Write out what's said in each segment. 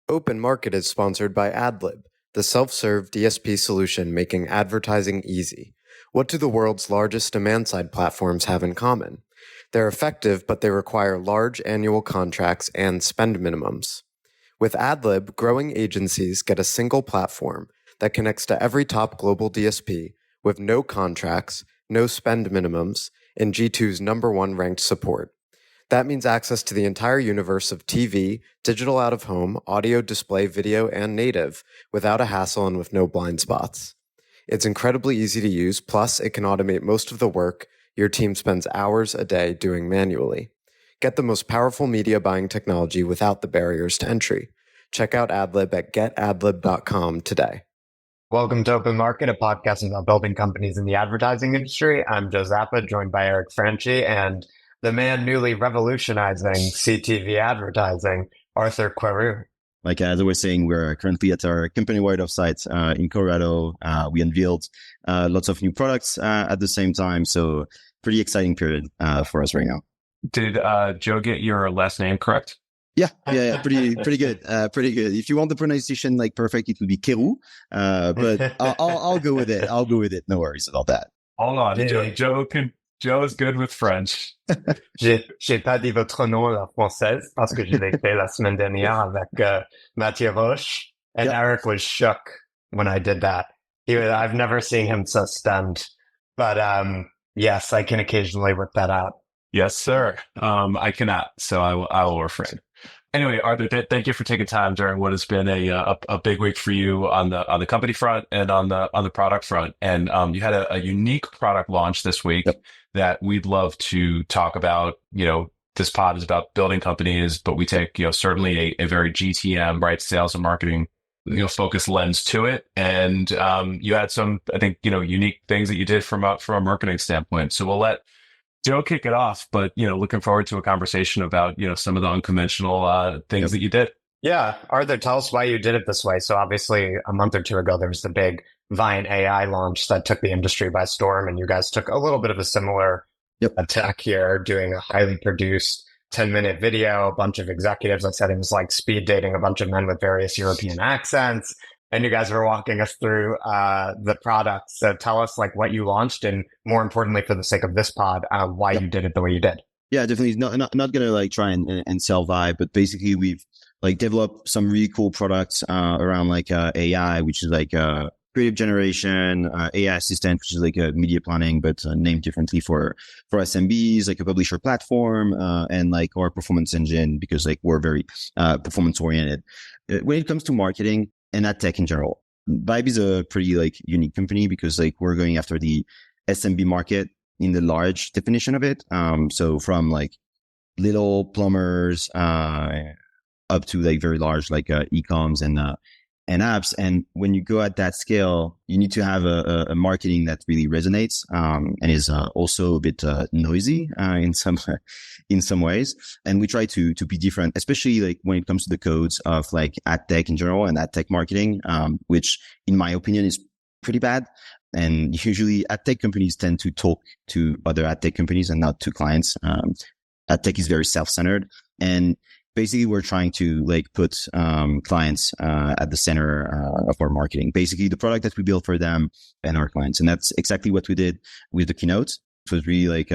Open Market is sponsored by AdLib, the self-serve DSP solution making advertising easy. What do the world's largest demand-side platforms have in common? They're effective, but they require large annual contracts and spend minimums. With AdLib, growing agencies get a single platform that connects to every top global DSP with no contracts, no spend minimums, and G2's #1 ranked support. That means access to the entire universe of TV, digital out-of-home, audio, display, video, and native without a hassle and with no blind spots. It's incredibly easy to use, plus it can automate most of the work your team spends hours a day doing manually. Get the most powerful media buying technology without the barriers to entry. Check out AdLib at getadlib.com today. Welcome to Open Market, a podcast about building companies in the advertising industry. I'm Joe Zappa, joined by Franchi, and the man newly revolutionizing CTV advertising, Arthur Querou. Like as I was saying, we're currently at our company-wide offsite in Colorado. We unveiled lots of new products at the same time. So pretty exciting period for us right now. Did Joe get your last name correct? Yeah. Pretty good. Pretty good. If you want the pronunciation like perfect, it would be Querou. But I'll go with it. No worries about that. Hold on, Joe is good with French. J'ai pas dit votre nom en française parce que je l'ai fait la semaine dernière avec Mathieu Roche, and Eric was shook when I did that. I've never seen him so stunned, but yes, I can occasionally whip that out. Yes, sir. I cannot, so I will refrain. Anyway, Arthur, thank you for taking time during what has been a big week for you on the company front and on the product front. And you had a unique product launch this week that we'd love to talk about. You know, this pod is about building companies, but we take certainly a very GTM, right, sales and marketing focused lens to it. And you had some, I think, unique things that you did from a marketing standpoint. So we'll let Joe kick it off, but looking forward to a conversation about some of the unconventional things that you did. Yeah, Arthur, tell us why you did it this way. So obviously, a month or two ago, there was the big Viant AI launch that took the industry by storm, and you guys took a little bit of a similar attack here, doing a highly produced 10-minute video. A bunch of executives, I said it was like speed dating a bunch of men with various European accents. And you guys were walking us through the product. So tell us like what you launched, and more importantly, for the sake of this pod, why you did it the way you did. Yeah, definitely. Not gonna like try and sell vibe, but basically we've like developed some really cool products around like AI, which is like creative generation, AI assistant, which is like a media planning, but named differently for SMBs, like a publisher platform, and like our performance engine, because like we're very performance oriented. When it comes to marketing and adtech in general, Vibe is a pretty like unique company because like we're going after the SMB market in the large definition of it. So from like little plumbers up to like very large like e-coms and apps. And when you go at that scale, you need to have a marketing that really resonates and is also a bit noisy in some ways. And we try to be different, especially like when it comes to the codes of like adtech in general and adtech marketing, which in my opinion is pretty bad. And usually adtech companies tend to talk to other adtech companies and not to clients. Adtech is very self-centered, and basically we're trying to like put clients at the center of our marketing, basically the product that we build for them and our clients. And that's exactly what we did with the keynote. It was really like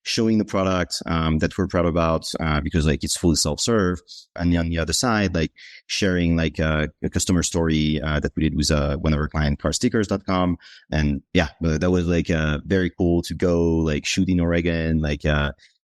showing the product that we're proud about because like it's fully self-serve. And on the other side, like sharing like a customer story that we did with one of our client, carstickers.com. And yeah, that was like very cool to go like shoot in Oregon, like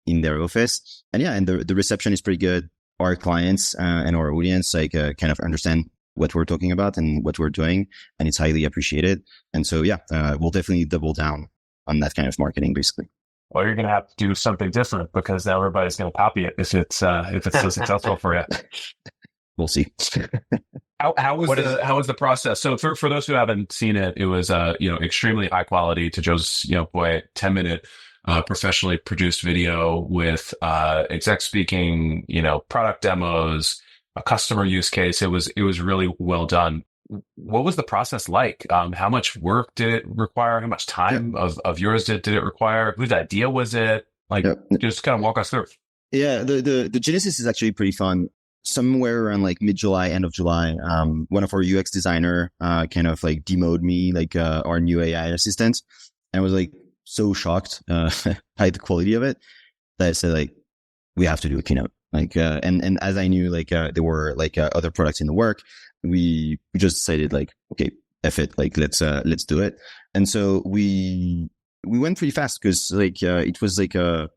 in their office. And yeah, and the reception is pretty good. Our clients and our audience like kind of understand what we're talking about and what we're doing, and it's highly appreciated. And so yeah, we'll definitely double down on that kind of marketing, basically. Well, you're going to have to do something different because now everybody's going to copy it if it's so successful for you. We'll see. How was the process? So for those who haven't seen it, it was extremely high quality, to Joe's point, 10-minute professionally produced video with exec speaking, product demos, a customer use case. It was really well done. What was the process like? How much work did it require? How much time of yours did it require? Whose idea was it? Just kind of walk us through. Yeah, the genesis is actually pretty fun. somewhere around like mid-July, end of July, one of our UX designer kind of like demoed me, like our new AI assistant. And I was like so shocked by the quality of it that I said like, we have to do a keynote. Like, and as I knew, like, there were like other products in the work, we just decided like, okay, F it, like, let's do it. And so we went pretty fast because like, it was like 3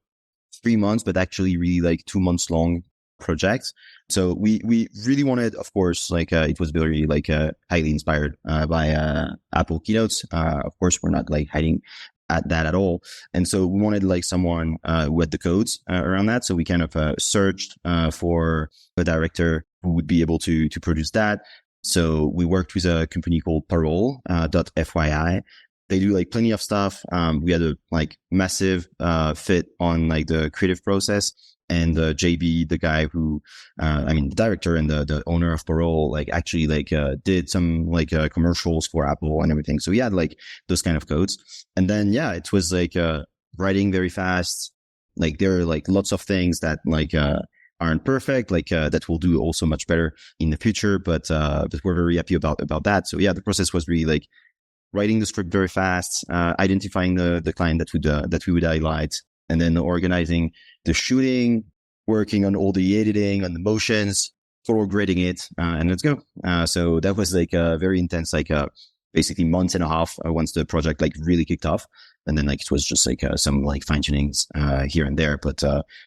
months, but actually really like 2 months long project. So we really wanted, of course, like, it was very like, highly inspired, by, Apple keynotes. Of course, we're not like hiding at that at all. And so we wanted like someone, who had the codes, around that. So we kind of, searched, for a director who would be able to produce that. So we worked with a company called Parole, .fyi. They do like plenty of stuff. We had a like massive, fit on like the creative process. And JB, the guy who, the director and the owner of Parole, like actually like did some like commercials for Apple and everything. So he had like those kind of codes. And then yeah, it was like writing very fast. Like there are like lots of things that like aren't perfect, like that will do also much better in the future. But we're very happy about that. So yeah, the process was really like writing the script very fast, identifying the client that we would highlight, and then organizing the shooting, working on all the editing, on the motions, total grading it, and let's go. So that was like a very intense, like basically months and a half once the project like really kicked off. And then like it was just like some like fine tunings here and there. But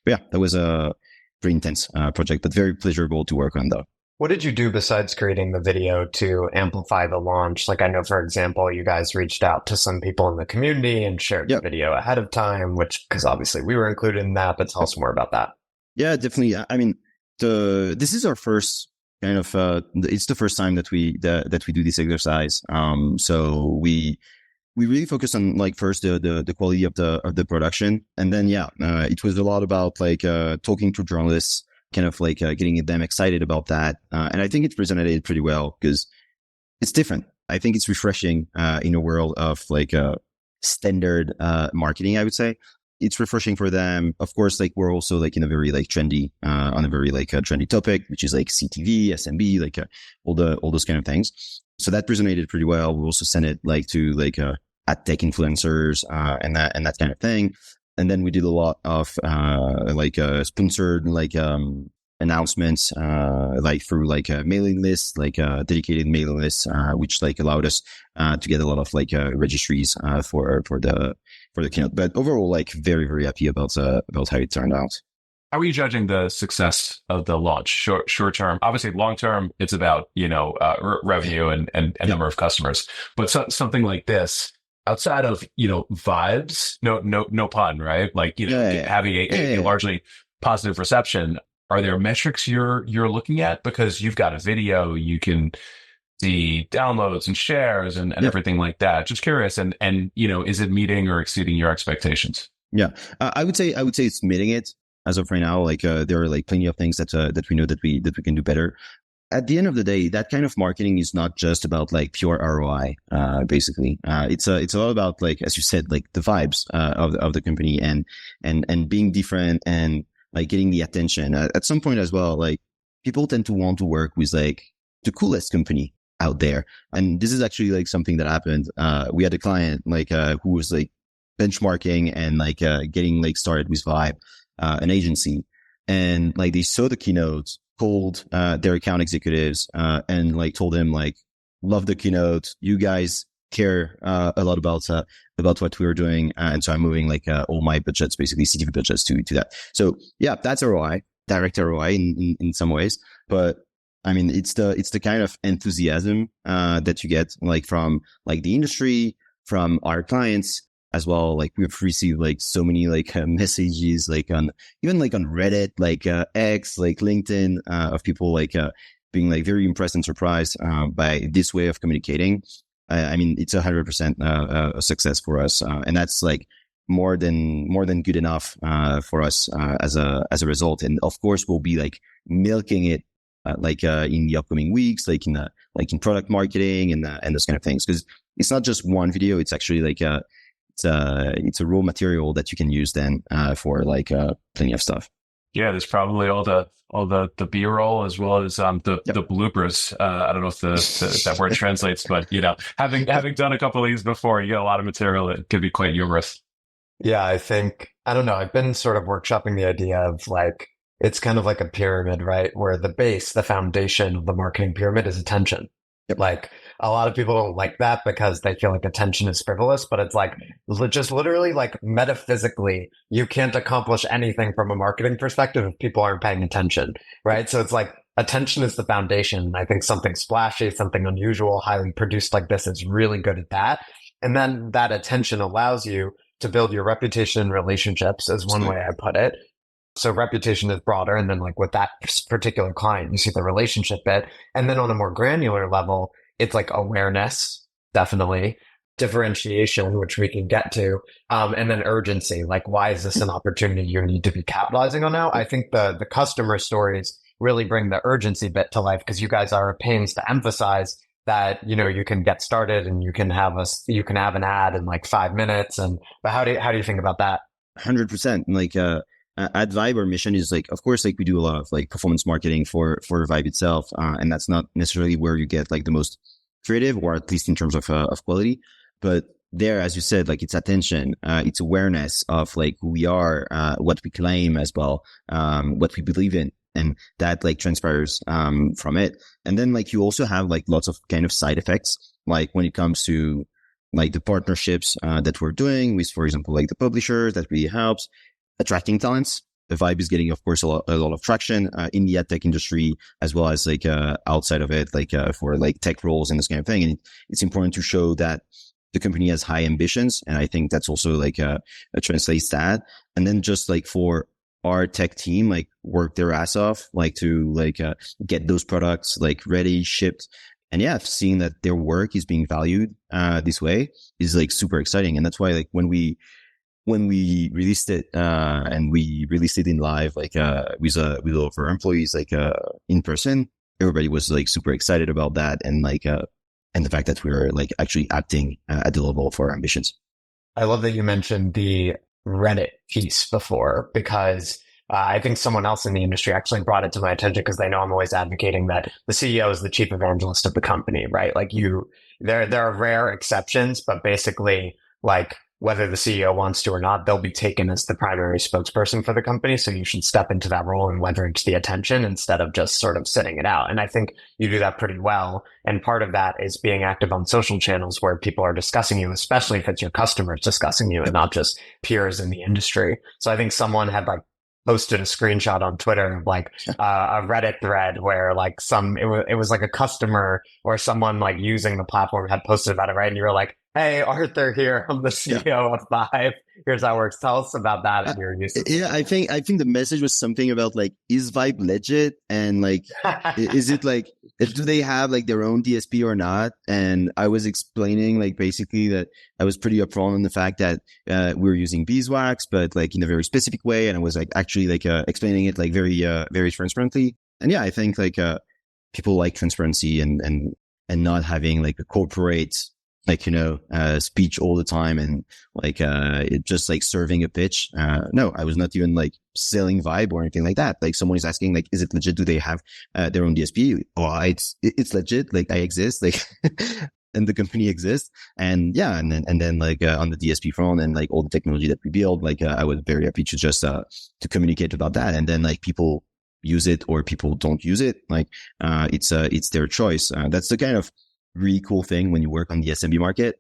yeah, that was a pretty intense project, but very pleasurable to work on though. What did you do besides creating the video to amplify the launch? Like I know, for example, you guys reached out to some people in the community and shared the video ahead of time, which, because obviously we were included in that, but tell us more about that. Yeah, definitely. I mean, this is our first kind of, it's the first time that we do this exercise. So we really focused on like first the quality of the production. And then, it was a lot about like, talking to journalists, kind of like getting them excited about that. And I think it resonated pretty well because it's different. I think it's refreshing in a world of like standard marketing, I would say. It's refreshing for them. Of course, like we're also like in a very like trendy, on a very like trendy topic, which is like CTV, SMB, like all those kind of things. So that resonated pretty well. We also sent it like to like adtech influencers and that kind of thing. And then we did a lot of sponsored like announcements like through like a mailing list, like dedicated mailing lists, which like allowed us to get a lot of like registries for the keynote. But overall, like very, very happy about how it turned out. How are you judging the success of the launch? Short term, obviously. Long term, it's about revenue and number of customers. But something like this, outside of vibes, no pun, right? Like having a largely positive reception. Are there metrics you're looking at? Because you've got a video, you can see downloads and shares and everything like that. Just curious, and is it meeting or exceeding your expectations? Yeah, I would say it's meeting it as of right now. Like there are like plenty of things that we know that we can do better. At the end of the day, that kind of marketing is not just about like pure ROI. Basically, it's a lot about like, as you said, like the vibes of the company and being different and like getting the attention. At some point as well, like people tend to want to work with like the coolest company out there, and this is actually like something that happened. We had a client like who was like benchmarking and like getting like started with Vibe, an agency, and like they saw the keynote, called their account executives and like told them like, love the keynote, you guys care a lot about what we were doing, and so I'm moving like all my budgets, basically CTV budgets, to that. So yeah, that's ROI, direct ROI in some ways, but I mean it's the kind of enthusiasm that you get like from like the industry, from our clients as well. Like we've received like so many like messages like on Reddit, like X, like LinkedIn, of people like being like very impressed and surprised by this way of communicating. I mean, it's 100% a success for us, and that's like more than good enough for us as a result. And of course, we'll be like milking it in the upcoming weeks, like in product marketing and those kind of things, because it's not just one video. It's actually like it's a raw material that you can use then for like plenty of stuff. Yeah, there's probably all the B-roll as well as the bloopers. I don't know if that word translates, but having done a couple of these before, you get a lot of material that could be quite humorous. Yeah, I don't know. I've been sort of workshopping the idea of like, it's kind of like a pyramid, right? Where the base, the foundation of the marketing pyramid is attention. Like a lot of people don't like that because they feel like attention is frivolous, but it's like just literally like metaphysically, you can't accomplish anything from a marketing perspective if people aren't paying attention, right? So it's like attention is the foundation. I think something splashy, something unusual, highly produced like this is really good at that. And then that attention allows you to build your reputation and relationships is one way I put it. So reputation is broader. And then like with that particular client, you see the relationship bit. And then on a more granular level, it's like awareness, definitely differentiation, which we can get to. And then urgency, like why is this an opportunity you need to be capitalizing on now? I think the customer stories really bring the urgency bit to life because you guys are at pains to emphasize that, you can get started and you can have an ad in like 5 minutes. But how do you think about that? 100%. Like, at Vibe, our mission is like, of course, like we do a lot of like performance marketing for Vibe itself. And that's not necessarily where you get like the most creative, or at least in terms of quality. But there, as you said, like it's attention, it's awareness of like who we are, what we claim as well, what we believe in. And that like transpires, from it. And then like you also have like lots of kind of side effects, like when it comes to like the partnerships, that we're doing with, for example, like the publishers, that really helps attracting talents. The Vibe is getting, of course, a lot of traction, in the ad tech industry, as well as like, outside of it, like, for like tech roles and this kind of thing. And it's important to show that the company has high ambitions. And I think that's also like, a translate stat. And then just like for our tech team, like work their ass off, like to like, get those products like ready, shipped. And yeah, seeing that their work is being valued, this way is like super exciting. And that's why like when we released it, and we released it in live, like, with all of our employees, like, in person, everybody was like super excited about that. And like, and the fact that we were like actually acting, at the level of our ambitions. I love that you mentioned the Reddit piece before because I think someone else in the industry actually brought it to my attention because they know I'm always advocating that the CEO is the chief evangelist of the company, right? Like there are rare exceptions, but basically like whether the CEO wants to or not, they'll be taken as the primary spokesperson for the company. So you should step into that role and leverage the attention instead of just sort of sitting it out. And I think you do that pretty well. And part of that is being active on social channels where people are discussing you, especially if it's your customers discussing you and not just peers in the industry. So I think someone had like posted a screenshot on Twitter of like a Reddit thread where like it was like a customer or someone like using the platform had posted about it, right? And you were like, "Hey, Arthur here. I'm the CEO of Vibe. Here's how it works. Tell us about that." And you're used to I think the message was something about like, is Vibe legit? And like, is it like, do they have like their own DSP or not? And I was explaining like basically that I was pretty upfront on the fact that, we were using beeswax, but like in a very specific way. And I was like actually like, explaining it like very transparently. And yeah, I think like, people like transparency and not having like a corporate, like, speech all the time and like, it just like serving a pitch. No, I was not even like selling Vibe or anything like that. Like someone is asking, like, is it legit? Do they have, their own DSP? Oh, it's legit. Like I exist, like, and the company exists. And yeah. And then like, on the DSP front and like all the technology that we build, like, I was very happy to just, to communicate about that. And then like people use it or people don't use it. Like, it's their choice. That's the kind of really cool thing when you work on the SMB market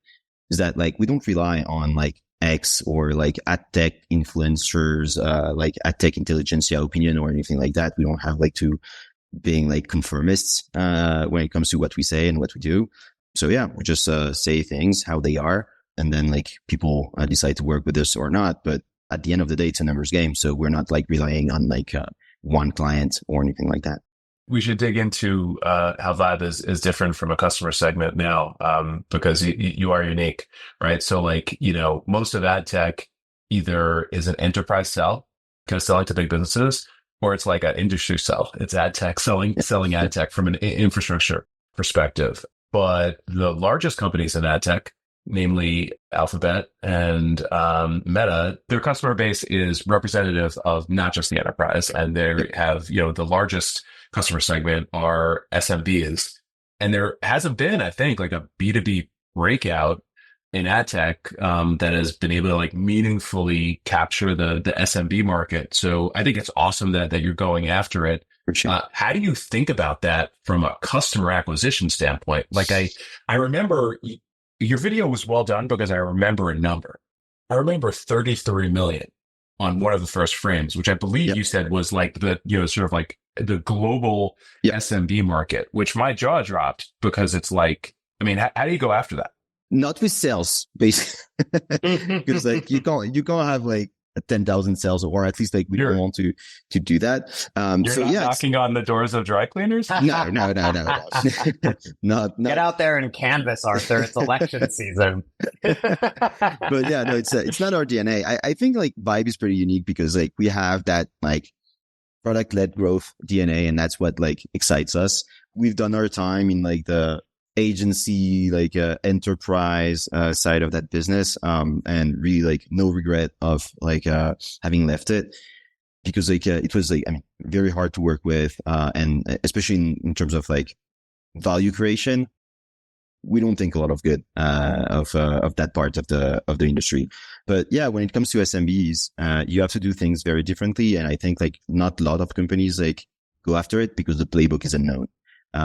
is that like we don't rely on like X or like adtech influencers, like adtech intelligentsia opinion or anything like that. We don't have like to being like conformists, when it comes to what we say and what we do. So yeah, we just, say things how they are. And then like people decide to work with us or not. But at the end of the day, it's a numbers game. So we're not like relying on like, one client or anything like that. We should dig into how Vibe is different from a customer segment now, because you are unique, right? So like, most of ad tech either is an enterprise sell, kind of selling to big businesses, or it's like an industry sell. It's ad tech selling ad tech from an infrastructure perspective. But the largest companies in ad tech, namely Alphabet and Meta, their customer base is representative of not just the enterprise, and they have, the largest customer segment are SMBs, and there hasn't been, I think, like a B2B breakout in adtech that has been able to like meaningfully capture the SMB market. So I think it's awesome that you're going after it. For sure. How do you think about that from a customer acquisition standpoint? Like I remember your video was well done because I remember a number. I remember 33 million on one of the first frames, which I believe you said was like the, sort of like the global SMB market, which my jaw dropped because it's like, I mean, how do you go after that? Not with sales, basically, because like you can't have like 10,000 sales, or at least like we don't want to do that. You're not knocking on the doors of dry cleaners? No. Not. Get out there and canvas, Arthur. It's election season. But yeah, no, it's not our DNA. I think like Vibe is pretty unique because like we have that like product-led growth DNA, and that's what like excites us. We've done our time in like the agency, like enterprise side of that business, and really like no regret of like having left it, because like it was like, I mean, very hard to work with, and especially in terms of like value creation, we don't think a lot of good of that part of the industry. But yeah, when it comes to SMBs, you have to do things very differently, and I think like not a lot of companies like go after it because the playbook is unknown.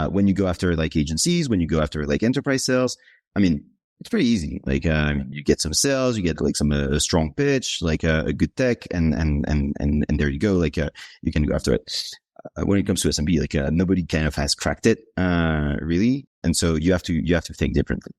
When you go after like agencies, when you go after like enterprise sales, I mean, it's pretty easy. Like, you get some sales, you get like some a strong pitch, like a good tech, and there you go. Like, you can go after it. When it comes to SMB, like nobody kind of has cracked it, really, and so you have to think differently.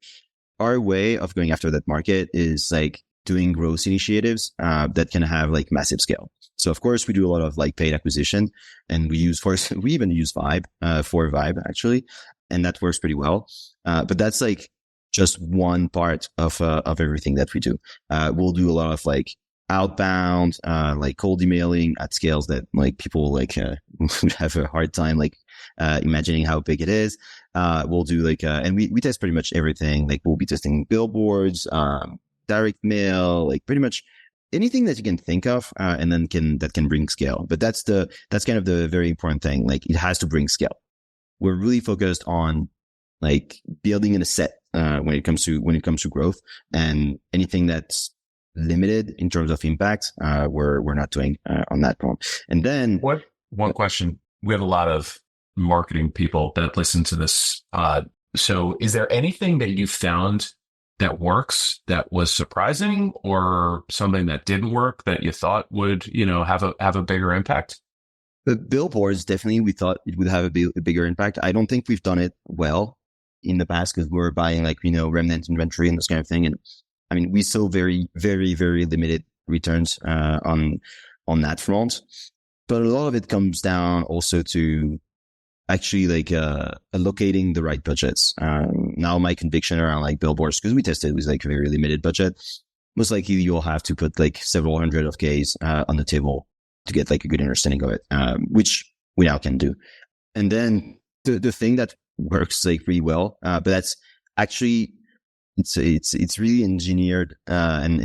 Our way of going after that market is like doing growth initiatives that can have like massive scale. So of course we do a lot of like paid acquisition, and we even use Vibe for Vibe actually, and that works pretty well. But that's like just one part of everything that we do. We'll do a lot of like outbound, like cold emailing at scales that like people like have a hard time like imagining how big it is. We'll do like and we test pretty much everything. Like we'll be testing billboards, direct mail, like pretty much anything that you can think of, and then that can bring scale. But that's kind of the very important thing. Like it has to bring scale. We're really focused on like building an asset when it comes to growth, and anything that's limited in terms of impact, we're not doing on that front. And then one question: we have a lot of marketing people that listen to this. So is there anything that you found that works that was surprising, or something that didn't work that you thought would, have a bigger impact? The billboards, definitely, we thought it would have a bigger impact. I don't think we've done it well in the past because we're buying like, remnant inventory and this kind of thing. And I mean, we saw very, very, very limited returns on that front. But a lot of it comes down also to actually like allocating the right budgets. Now my conviction around like billboards, because we tested it with like a very limited budget, most likely you'll have to put like several hundred of Ks on the table to get like a good understanding of it, which we now can do. And then the thing that works like really well, but that's actually it's really engineered and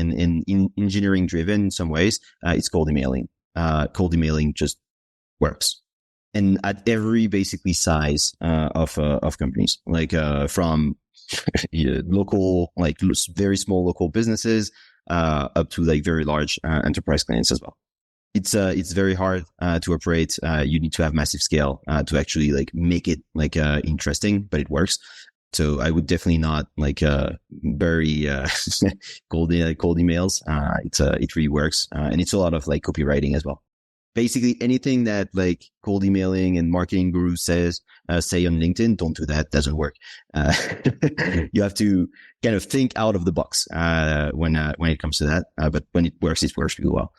engineering driven in some ways. It's cold emailing. Cold emailing just works. And at every basically size of companies, like from local, like very small local businesses up to like very large enterprise clients as well. It's very hard to operate. You need to have massive scale to actually like make it like interesting, but it works. So I would definitely not like bury cold emails. It really works, and it's a lot of like copywriting as well. Basically anything that like cold emailing and marketing guru say on LinkedIn, don't do that. Doesn't work. You have to kind of think out of the box when it comes to that. But when it works really well.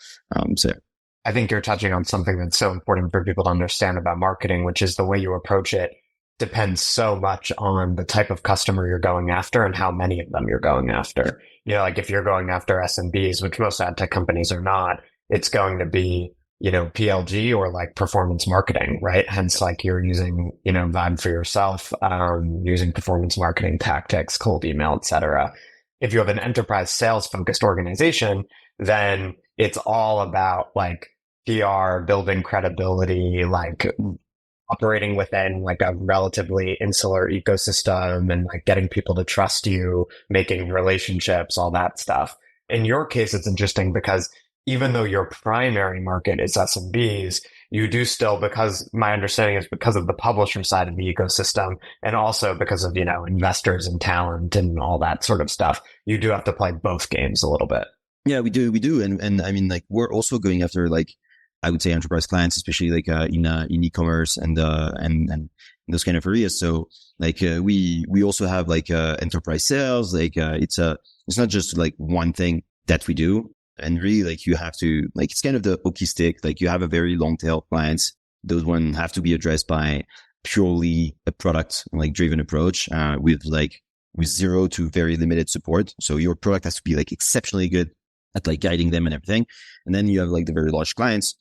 So I think you're touching on something that's so important for people to understand about marketing, which is the way you approach it depends so much on the type of customer you're going after and how many of them you're going after. Like if you're going after SMBs, which most ad tech companies are not, it's going to be PLG or like performance marketing, right? Hence, like you're using, Vibe for yourself, using performance marketing tactics, cold email, etc. if you have an enterprise sales focused organization, then it's all about like PR, building credibility, like operating within like a relatively insular ecosystem and like getting people to trust you, making relationships, all that stuff. In your case, it's interesting because even though your primary market is SMBs, you do still, because my understanding is because of the publisher side of the ecosystem and also because of, investors and talent and all that sort of stuff, you do have to play both games a little bit. Yeah, we do. And I mean, like, we're also going after, like, I would say enterprise clients, especially like, in e-commerce and those kind of areas. So like, we also have like, enterprise sales. Like, it's not just like one thing that we do. And really, like, you have to, like, it's kind of the hockey stick. Like, you have a very long tail clients. Those ones have to be addressed by purely a product like driven approach, with zero to very limited support. So your product has to be like exceptionally good at like guiding them and everything. And then you have like the very large clients,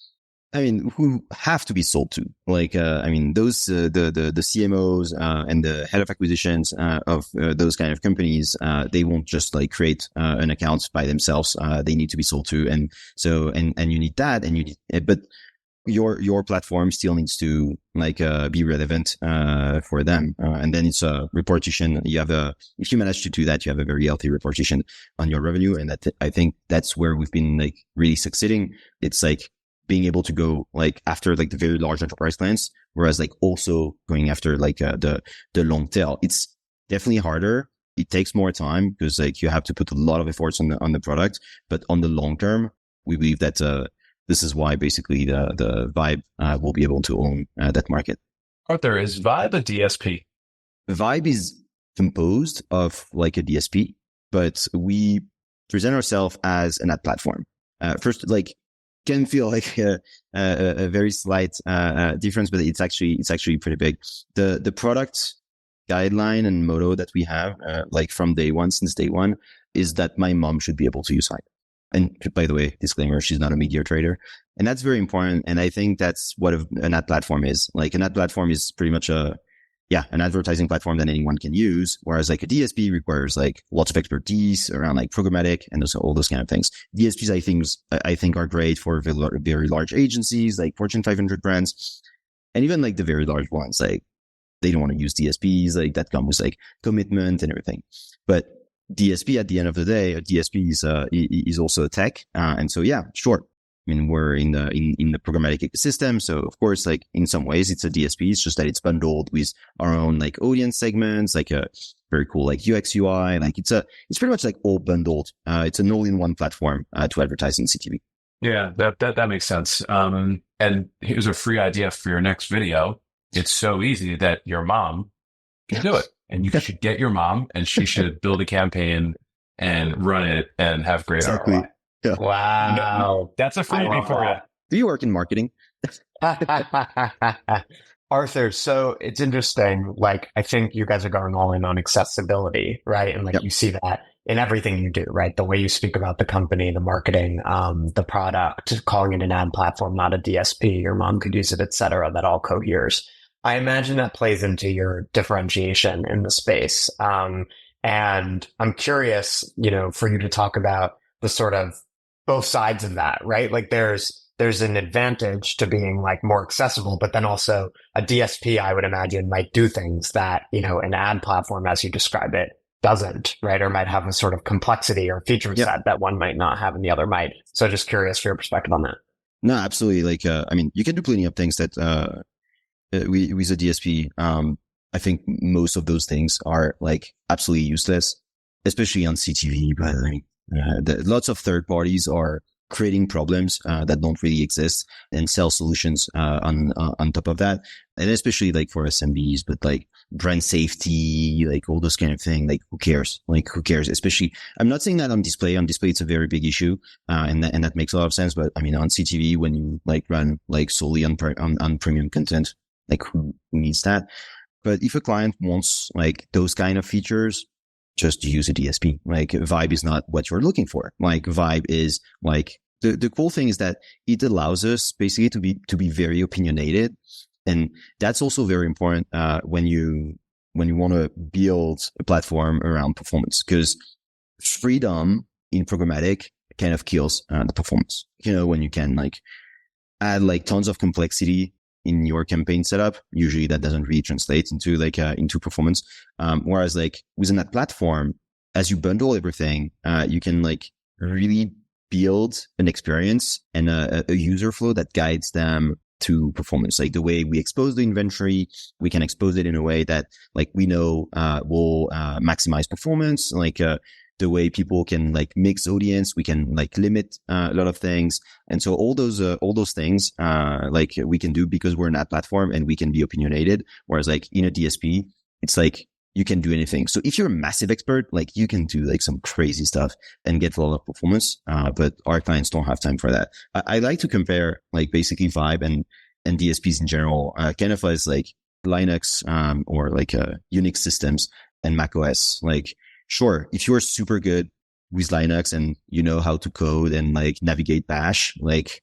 I mean, who have to be sold to. Like, I mean, those, the CMOs, and the head of acquisitions, of those kind of companies, they won't just like create, an account by themselves. They need to be sold to. And so, and you need that, and you need, but your platform still needs to like, be relevant, for them. And then it's a reportation. If you manage to do that, you have a very healthy reportation on your revenue. And I think that's where we've been like really succeeding. It's like, being able to go like after like the very large enterprise clients, whereas like also going after like the long tail. It's definitely harder. It takes more time because like you have to put a lot of efforts on the product. But on the long term, we believe that this is why basically the Vibe will be able to own that market. Arthur, is Vibe a DSP? Vibe is composed of like a DSP, but we present ourselves as an ad platform. First, like, can feel like a very slight difference, but it's actually pretty big. The product guideline and motto that we have, like from since day one, is that my mom should be able to use Vibe. And by the way, disclaimer, she's not a media trader, and that's very important. And I think that's what an ad platform is. Like, an ad platform is pretty much an advertising platform that anyone can use. Whereas like a DSP requires like lots of expertise around like programmatic and all those kind of things. DSPs, I think are great for very large agencies, like Fortune 500 brands. And even like the very large ones, like they don't want to use DSPs, like that come with like commitment and everything. But DSP, at the end of the day, a DSP is also a tech. And so, yeah, sure. I mean, we're in the programmatic ecosystem. So of course, like in some ways it's a DSP. It's just that it's bundled with our own like audience segments, like a very cool like UX UI. Like it's pretty much like all bundled. It's an all-in-one platform to advertise in CTV. Yeah, that makes sense. And here's a free idea for your next video. It's so easy that your mom can do it, and you should get your mom, and she should build a campaign and run it and have great ROI. Yeah. Wow. That's a freebie for you. Do you work in marketing? Arthur, so it's interesting. Like, I think you guys are going all in on accessibility, right? And like, you see that in everything you do, right? The way you speak about the company, the marketing, the product, calling it an ad platform, not a DSP, your mom could use it, et cetera, that all coheres. I imagine that plays into your differentiation in the space. And I'm curious, for you to talk about the sort of both sides of that, right? Like there's an advantage to being like more accessible, but then also a DSP, I would imagine, might do things that, an ad platform, as you describe it, doesn't, right? Or might have a sort of complexity or feature set that one might not have and the other might. So just curious for your perspective on that. No, absolutely. Like, I mean, you can do plenty of things that, with a DSP. I think most of those things are like absolutely useless, especially on CTV, but I mean, lots of third parties are creating problems that don't really exist and sell solutions on top of that, and especially like for SMBs, but like brand safety, like all those kind of thing. Like who cares? Especially, I'm not saying that on display. On display, it's a very big issue, and that makes a lot of sense. But I mean, on CTV, when you like run like solely on premium content, like who needs that? But if a client wants like those kind of features, just use a DSP. Like Vibe is not what you're looking for. Like Vibe is like the cool thing is that it allows us basically to be very opinionated, and that's also very important when you want to build a platform around performance, because freedom in programmatic kind of kills the performance. When you can like add like tons of complexity in your campaign setup, usually that doesn't really translate into into performance. Whereas like within that platform, as you bundle everything, you can like really build an experience and a user flow that guides them to performance. Like the way we expose the inventory, we can expose it in a way that like we know will maximize performance. Like the way people can like mix audience, we can like limit a lot of things. And so all those things like we can do because we're in that platform and we can be opinionated. Whereas like in a DSP, it's like you can do anything. So if you're a massive expert, like you can do like some crazy stuff and get a lot of performance. But our clients don't have time for that. I like to compare like basically Vibe and DSPs in general, kind of as like Linux, or like Unix systems and macOS. Like, sure, if you're super good with Linux and you know how to code and like navigate Bash, like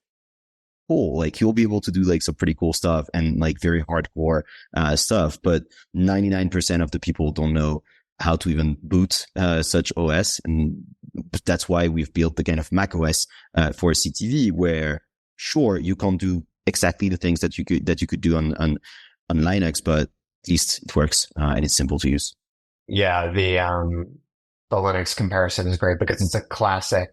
cool, like you'll be able to do like some pretty cool stuff and like very hardcore stuff. But 99% of the people don't know how to even boot such OS, and that's why we've built the kind of Mac OS for CTV, where sure you can't do exactly the things that you could do on Linux, but at least it works and it's simple to use. Yeah, the Linux comparison is great because it's a classic.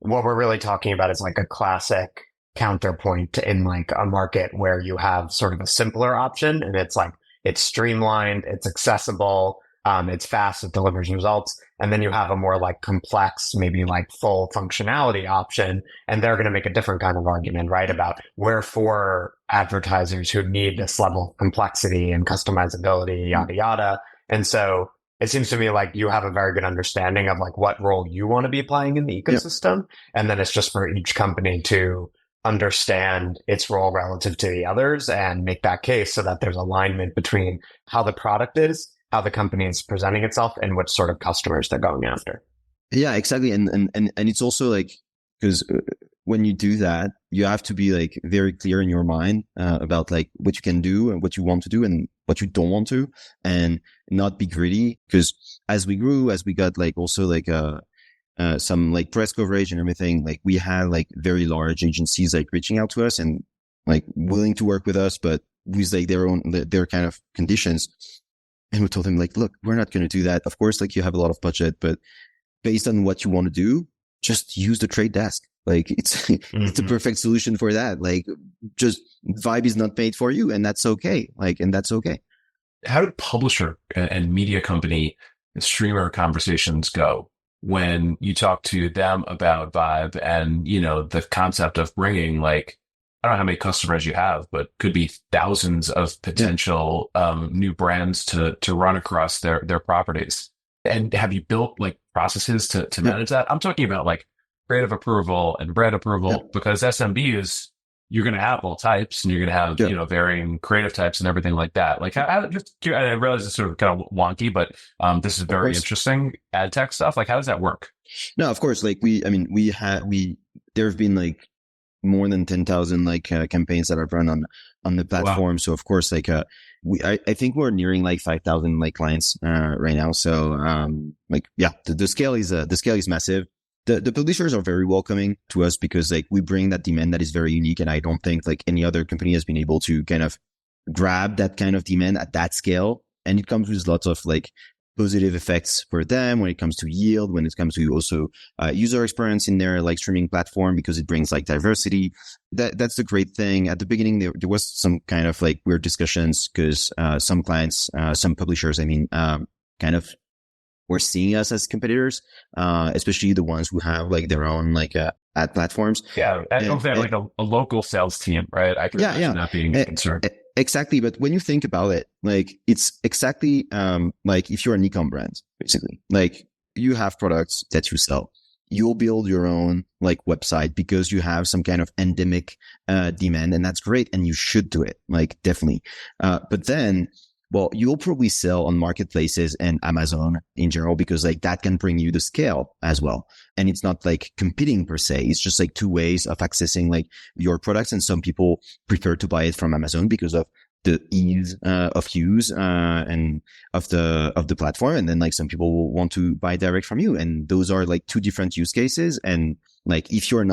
What we're really talking about is like a classic counterpoint in like a market where you have sort of a simpler option, and it's like it's streamlined, it's accessible, it's fast, it delivers results, and then you have a more like complex, maybe like full functionality option, and they're going to make a different kind of argument, right, about where for advertisers who need this level of complexity and customizability, yada yada. And so it seems to me like you have a very good understanding of like what role you want to be playing in the ecosystem. Yep. And then it's just for each company to understand its role relative to the others and make that case so that there's alignment between how the product is, how the company is presenting itself, and what sort of customers they're going after. Yeah, exactly. And it's also like, because when you do that, you have to be like very clear in your mind about like what you can do and what you want to do and what you don't want to, and not be greedy. Because as we grew, as we got like also like some like press coverage and everything, like we had like very large agencies like reaching out to us and like willing to work with us, but with like their kind of conditions. And we told them like, look, we're not going to do that. Of course, like you have a lot of budget, but based on what you want to do, just use the trade desk. Like it's it's a perfect solution for that. Like just Vibe is not paid for you, and that's okay. Like, and that's okay. How did publisher and media company and streamer conversations go when you talk to them about Vibe and, you know, the concept of bringing like, I don't know how many customers you have, but could be thousands of potential new brands to run across their properties. And have you built like processes to manage that? I'm talking about like creative approval and brand approval, because SMBs, you're going to have all types and you're going to have, you know, varying creative types and everything like that. Like I realize it's sort of kind of wonky, but this is very interesting ad tech stuff. Like how does that work? No, of course. Like there have been like more than 10,000 like campaigns that are run on the platform. Wow. So of course, like I think we're nearing like 5,000 like clients right now. So the scale is massive. The publishers are very welcoming to us because like we bring that demand that is very unique, and I don't think like any other company has been able to kind of grab that kind of demand at that scale. And it comes with lots of like positive effects for them when it comes to yield, when it comes to also user experience in their like streaming platform, because it brings like diversity. That's the great thing. At the beginning, there was some kind of like weird discussions because some clients, some publishers, kind of were seeing us as competitors, especially the ones who have like their own like ad platforms. Yeah, I don't know if they have like a local sales team, right? I can imagine not being concerned. Exactly. But when you think about it, like it's exactly like if you're an e-com brand, basically, like you have products that you sell. You'll build your own like website because you have some kind of endemic demand, and that's great. And you should do it, like definitely. But then, well, you'll probably sell on marketplaces and Amazon in general, because like that can bring you the scale as well. And it's not like competing per se. It's just like two ways of accessing like your products. And some people prefer to buy it from Amazon because of the ease of use and of the platform, and then like some people will want to buy direct from you, and those are like two different use cases. And like if you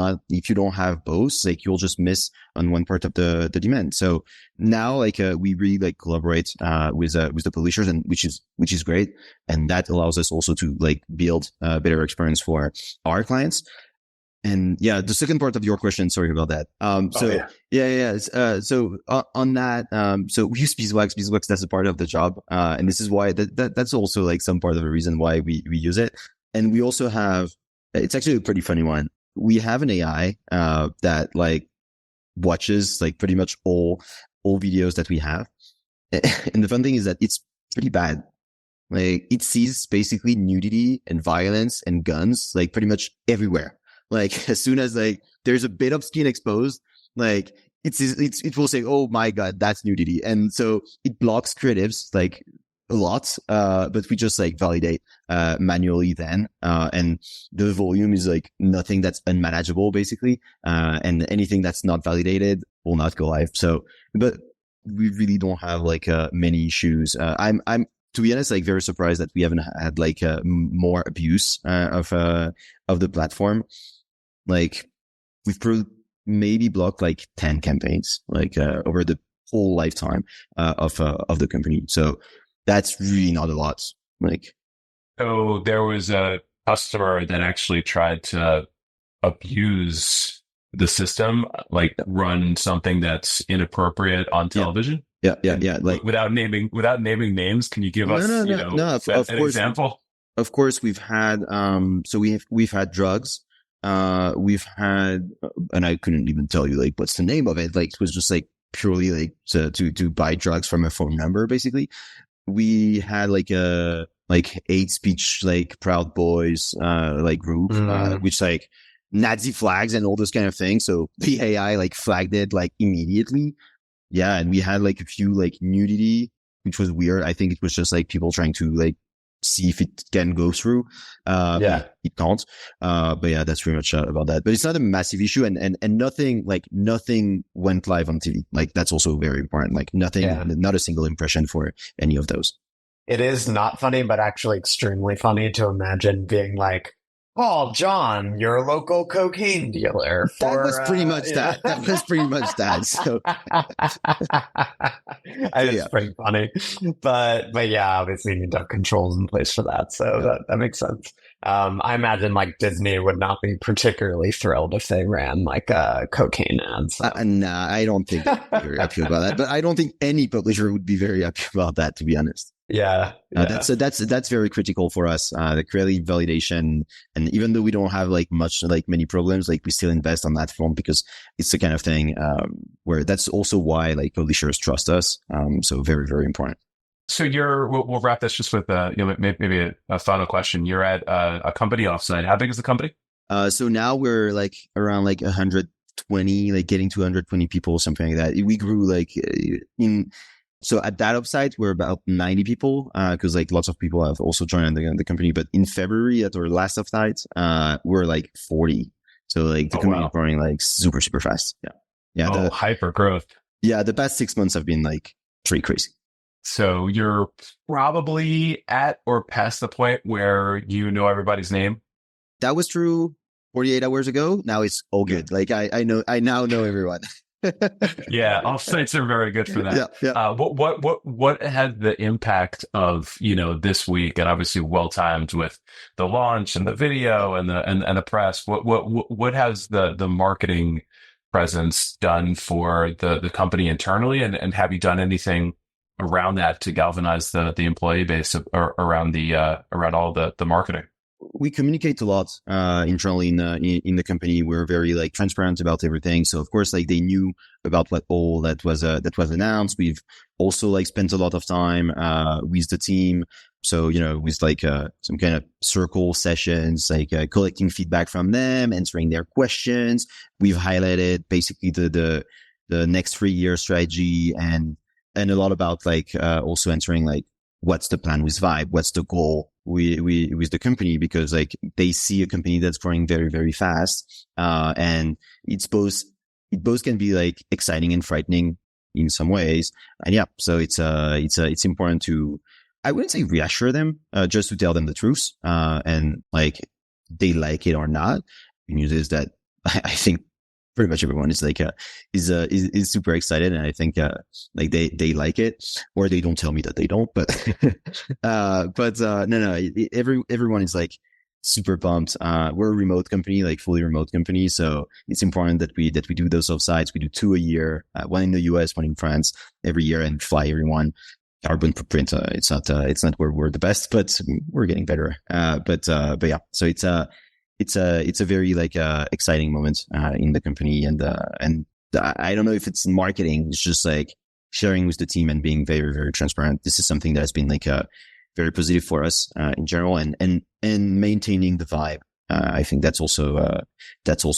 don't have both, like you'll just miss on one part of the demand. So now like we really like collaborate with the publishers, and which is great, and that allows us also to like build a better experience for our clients. And yeah, the second part of your question, sorry about that. So on that, so we use beeswax. Beeswax, that's a part of the job. And this is why that's also like some part of the reason why we use it. And we also have, it's actually a pretty funny one. We have an AI, that like watches like pretty much all videos that we have. And the fun thing is that it's pretty bad. Like it sees basically nudity and violence and guns, like pretty much everywhere. Like as soon as like there's a bit of skin exposed, like it will say, "Oh my God, that's nudity," and so it blocks creatives like a lot. But we just like validate manually then, and the volume is like nothing that's unmanageable basically, and anything that's not validated will not go live. So, but we really don't have like many issues. I'm to be honest, like very surprised that we haven't had like more abuse of the platform. Like we've maybe blocked like 10 campaigns, like over the whole lifetime of the company. So that's really not a lot. Like, so there was a customer that actually tried to abuse the system, like run something that's inappropriate on television. Yeah. Like without naming names, can you give us an example? Of course, we've had so we've had drugs. We've had, and I couldn't even tell you like what's the name of it. Like it was just like purely like to buy drugs from a phone number. Basically, we had like a hate speech, like Proud Boys, like group, which like Nazi flags and all those kind of things. So the AI like flagged it like immediately. Yeah, and we had like a few like nudity, which was weird. I think it was just like people trying to like see if it can go through. It can't. But yeah, that's pretty much about that. But it's not a massive issue, and nothing went live on TV. Like that's also very important. Like nothing, not a single impression for any of those. It is not funny, but actually extremely funny to imagine being like, "Oh, John, your local cocaine dealer." That was pretty much that. That was pretty much that. So it's pretty funny, but yeah, obviously you need to have controls in place for that. So that makes sense. I imagine like Disney would not be particularly thrilled if they ran like cocaine ads. So. Nah, I don't think they'd be very happy about that. But I don't think any publisher would be very happy about that, to be honest. Yeah. That's very critical for us. The creative validation, and even though we don't have like many problems, like we still invest on that front because it's the kind of thing where that's also why like publishers trust us. So very, very important. So we'll wrap this just with maybe a final question. You're at a company offsite. How big is the company? So now we're like around like 120, like getting to 120 people, something like that. We grew like so at that offsite, we're about 90 people, cause like lots of people have also joined the company. But in February at our last offsite, we're like 40. So like the company is growing like super, super fast. Yeah. Hyper growth. Yeah. The past 6 months have been like pretty crazy. So you're probably at or past the point where you know everybody's name. That was true 48 hours ago. Now it's all good. Like I now know everyone. Yeah, offsites are very good for that. Yeah. What had the impact of this week, and obviously well timed with the launch and the video and the press? What has the marketing presence done for the company internally, and have you done anything around that to galvanize the employee base around all the marketing? We communicate a lot internally in the company. We're very like transparent about everything. So of course, like they knew about what all that was announced. We've also like spent a lot of time with the team. So with like some kind of circle sessions, like collecting feedback from them, answering their questions. We've highlighted basically the next 3-year strategy and a lot about like also answering like what's the plan with Vibe, what's the goal with the company, because like they see a company that's growing very, very fast. And it both can be like exciting and frightening in some ways. And yeah, so it's important to, I wouldn't say reassure them, just to tell them the truth, and like they like it or not. The news is that I think pretty much everyone is like is super excited, and I think like they like it, or they don't tell me that they don't, but no, everyone is like super pumped. We're a remote company, like fully remote company, so it's important that we do those offsites. We do 2 a year, one in the US, one in France every year, and fly everyone. Carbon footprint, it's not where we're the best, but we're getting better. But yeah, so it's a very like exciting moment in the company, and I don't know if it's marketing. It's just like sharing with the team and being very, very transparent. This is something that has been like very positive for us in general, and maintaining the vibe. I think that's also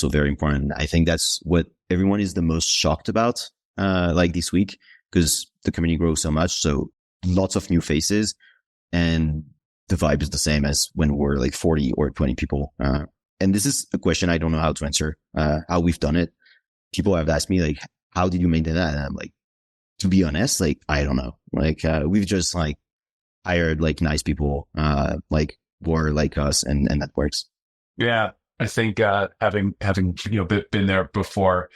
very important. I think that's what everyone is the most shocked about like this week, because the company grows so much, so lots of new faces, and the vibe is the same as when we're like 40 or 20 people. And this is a question I don't know how to answer, how we've done it. People have asked me like, how did you maintain that? And I'm like, to be honest, like, I don't know. Like, we've just like hired like nice people, like who are like us, and that works. Yeah. I think, having, been there before,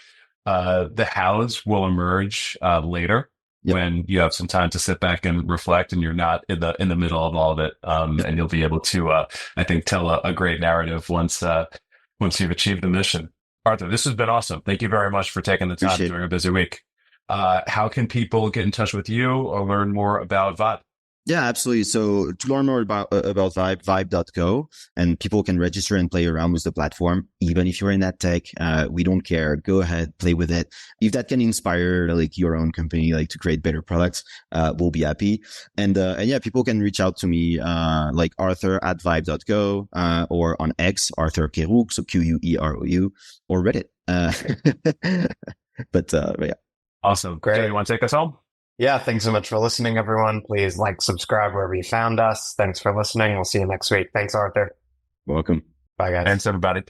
the hows will emerge, later. Yep. When you have some time to sit back and reflect, and you're not in the middle of all of it. And you'll be able to, I think, tell a great narrative once you've achieved the mission. Arthur, this has been awesome. Thank you very much for taking the time during a busy week. How can people get in touch with you or learn more about Vibe? Yeah, absolutely. So to learn more about Vibe, vibe.co, and people can register and play around with the platform. Even if you're in adtech, we don't care. Go ahead, play with it. If that can inspire like your own company, like to create better products, we'll be happy. And yeah, people can reach out to me, like Arthur at vibe.co, or on X, Arthur Querou, so Querou, or Reddit. But yeah. Awesome. Great. You want to take us home? Yeah, thanks so much for listening, everyone. Please like, subscribe wherever you found us. Thanks for listening. We'll see you next week. Thanks, Arthur. Welcome. Bye, guys. Thanks, everybody.